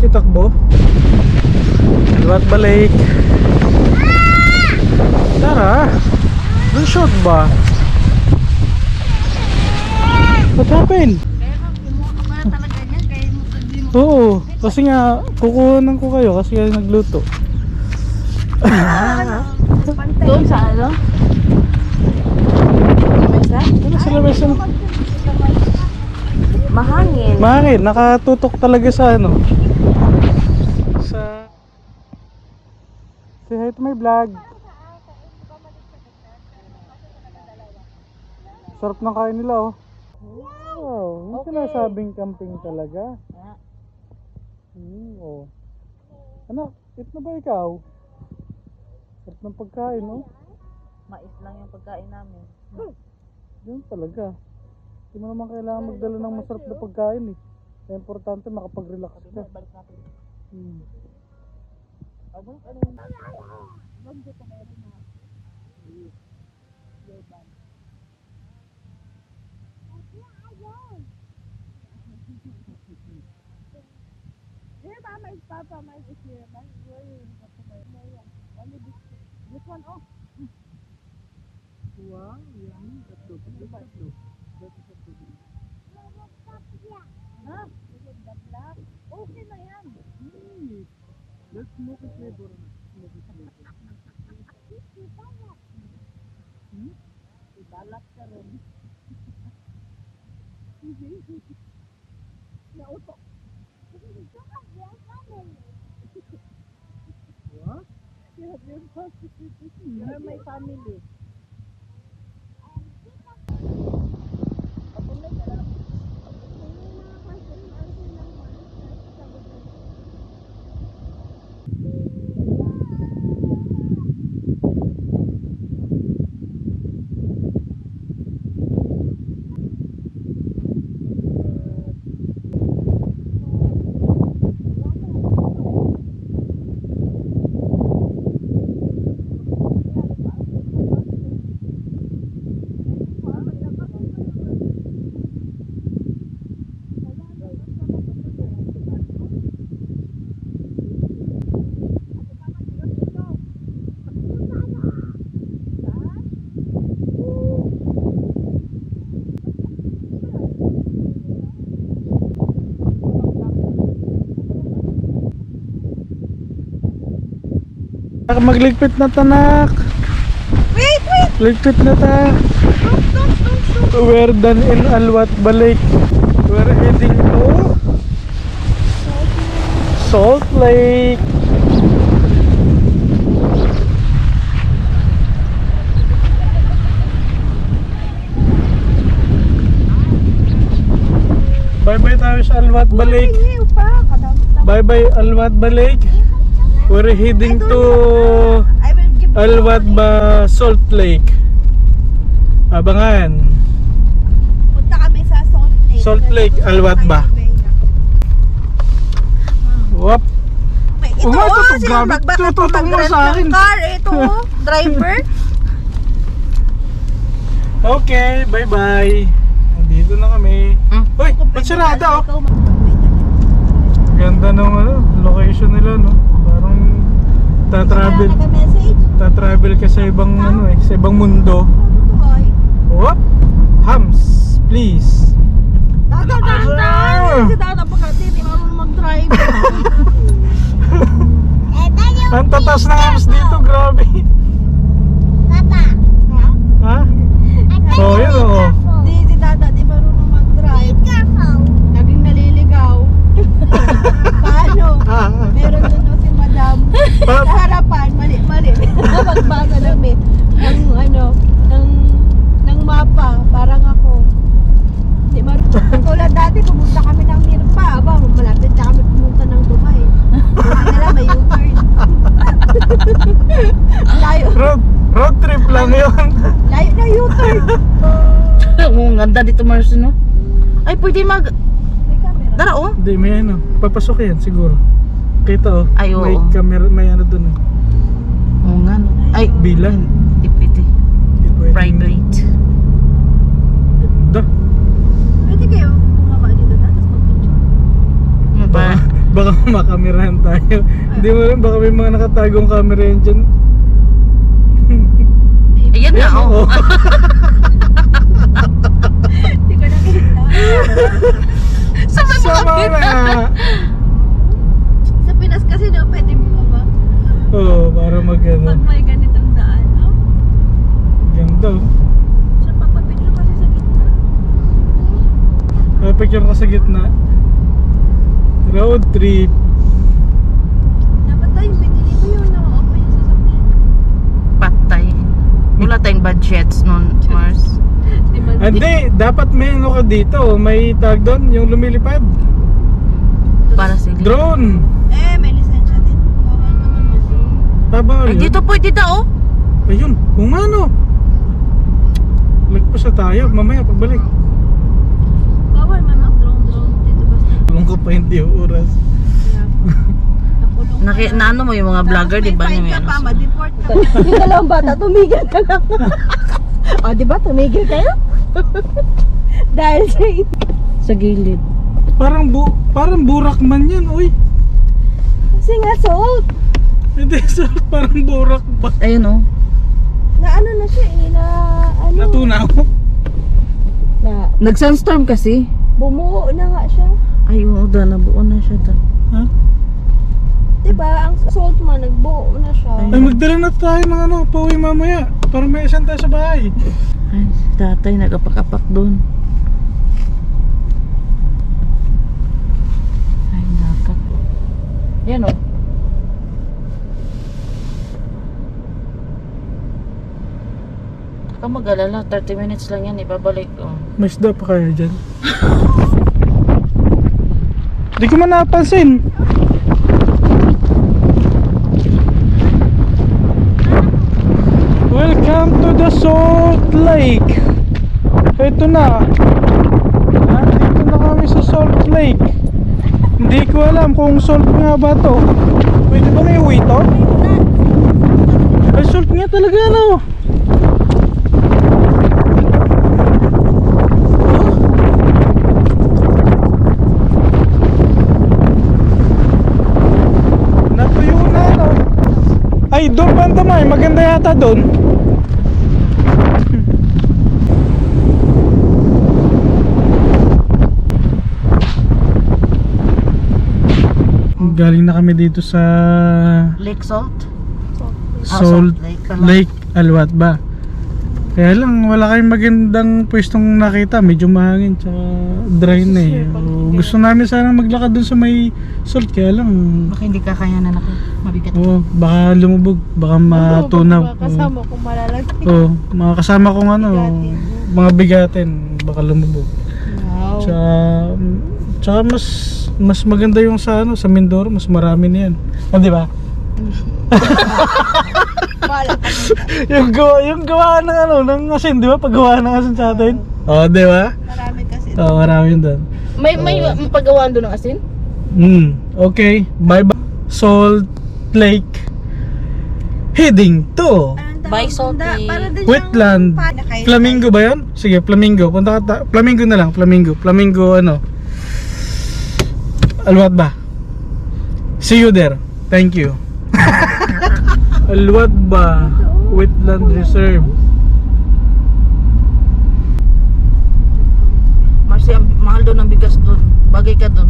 itakbo. Alwatba Lake. Tara. Doon short ba? What happened? Oo, kasi nga kukuhanan ko kayo kasi kayo nagluto. Doon sa ano? Lamesa? Ano sa lamesa? Mahangin. Mahangin, nakatutok talaga sa ano. Sa say hi to my vlog. Sarap ng kain nila oh. Wow, yung sinasabing camping talaga. Oh. Anak, eat na ba ikaw? Sarap ng pagkain, no? Mais lang yung pagkain namin. Yun talaga. Hindi mo naman kailangan magdala ng masarap na pagkain eh. Kaya importante makapag-relax ka. Balik natin. Wow, yan. Tatlo. Okay na yan. Let's smoke it flavor na. Smoke it flavor. Ibalat ka rin. Nautok. What? You have your You're my family. Magligpit na tanak. Wait! Ligpit na ta. Don't. We're done in Alwatba Lake. We're heading to Salt Lake. Bye-bye tayo sa Alwatba Lake. Bye-bye Alwatba Lake. We're heading to I will give Alwatba Salt Lake. Abangan. Punta kami sa Salt Lake, Alwatba. Wap. Ito grabe. Tututok mo sa akin. Car, ito driver. Okay, bye-bye. Nandito na kami. Uy, ba't sarada oh? Ganda ng location nila no. Parang tatravel ka sa ibang sa ibang mundo. Whoop! Hams, please. Si Tata pa kasi hindi marunong mag-drive. Ang tatas ng hams dito, grabe. Ha? Oh, yun oh. Si Tata di marunong mag-drive. Laging naliligaw. Paano? Meron doon si Madam. Sa harapan, mali. Magbaga namin ng mapa, parang ako. Di tulad dati, pumunta kami ng Mirpa. Aba, malapit na kami pumunta ng Dubai. Kasi nila may U-turn. Layo. Road trip lang yun. Layo na U-turn. Ang ganda dito, Marcy, no? Ay, pwede mag... May camera. Dara, oh. Hindi, may papasok yan siguro. Kita oh. Ay, oo. May camera, may dun oh. Oo nga, no? Ay, Bilang. Tipiti. Hindi pwede. Private. Ganda. Pwede kayo bumaba dito tapos mag-picture. Ano ba? Baka makamerahan tayo. Hindi mo rin, baka may mga nakatagong camera yan dyan. Ayan na, oh. Hindi ko nakita. Sabay mo Sama agad. na! Sa Pinas kasi no, pwede mo ba? Oo, para Pag mag-ano. may ganitong daan, no? Ganda oh. So, pagpapicture kasi sa gitna. Picture ka sa gitna. Road trip. Dapat tayo, pinili ko yung na-open yung sasakyan. Patay. Wala tayong budgets nun, Mars. Di ba? Hindi, dapat may ano ka dito. May tag doon, yung lumilipad. Para sila. Drone. May lisensya din. Bawal naman mag-drone. Bawal Ay, yun. dito pwede daw, oh. Ayun, kung ano. Lagpas na tayo, mamaya pagbalik. Bawal man mag-drone dito basta. Tulong ko pa hindi yung oras. Nakulong Na ano mo yung mga vlogger, di ba? May May fine ka ano pa, sila. ma-deport ka. Yung dalawang bata, tumigil ka lang. O, di ba? Tumigil kayo? Dahil Sa gilid. Parang burak man yan, uy. kasi nga salt. Hindi, sir, parang burak ba? Ayun, oh. Na ano na siya eh, na ano. Natunaw. Na Nag-sunstorm kasi. bumuo na nga siya. Ay, oo, nabuo na siya da. Ha? Diba, ang salt man, nagbuo na siya. Ay, magdala na tayo ng ano, pauwi mamaya. Para may isang tayo sa bahay. Ay, si tatay nagapak-apak doon. Ay, nakat. Yan, oh. Ka mag-alala, 30 minutes lang yan, ibabalik, oh. May isda pa kaya dyan? Di ko man napansin. Welcome to the Salt Lake. Ito na. Nandito na kami sa Salt Lake. Hindi ko alam kung salt nga ba to. Pwede ba may uwi to? Ay, salt nga talaga, no? Natuyo na, no? Ay, doon banda may maganda yata doon. Galing na kami dito sa Lake Salt? Salt Lake. Lake Alwat ba? Kaya lang wala kayong magandang pwestong nakita, medyo mahangin tsaka dry na eh. Gusto namin sana maglakad dun sa may salt, kaya lang Baka hindi kakayanan ako. Mabigat. baka lumubog, baka matunaw. Kasama kung malalagay. Mga kasama kong ano, mga bigatin, baka lumubog. Wow. Tsaka mas maganda yung sa ano, sa Mindoro, mas marami na yan. Di ba? yung gawa ng ano, ng asin, di ba? Paggawa ng asin sa atin. Di ba? Marami kasi. Marami doon. May pagawaan doon ng asin? Okay, bye-bye. Salt Lake. Heading to By Salt Lake. Wetland. Flamingo ba yan? Sige, Flamingo. Punta ka Flamingo na lang, Flamingo. Flamingo ano? Alwat ba? See you there. Thank you. Alwat ba? Wetland Reserve. Marcy, ang mahal doon ang bigas doon. Bagay ka doon.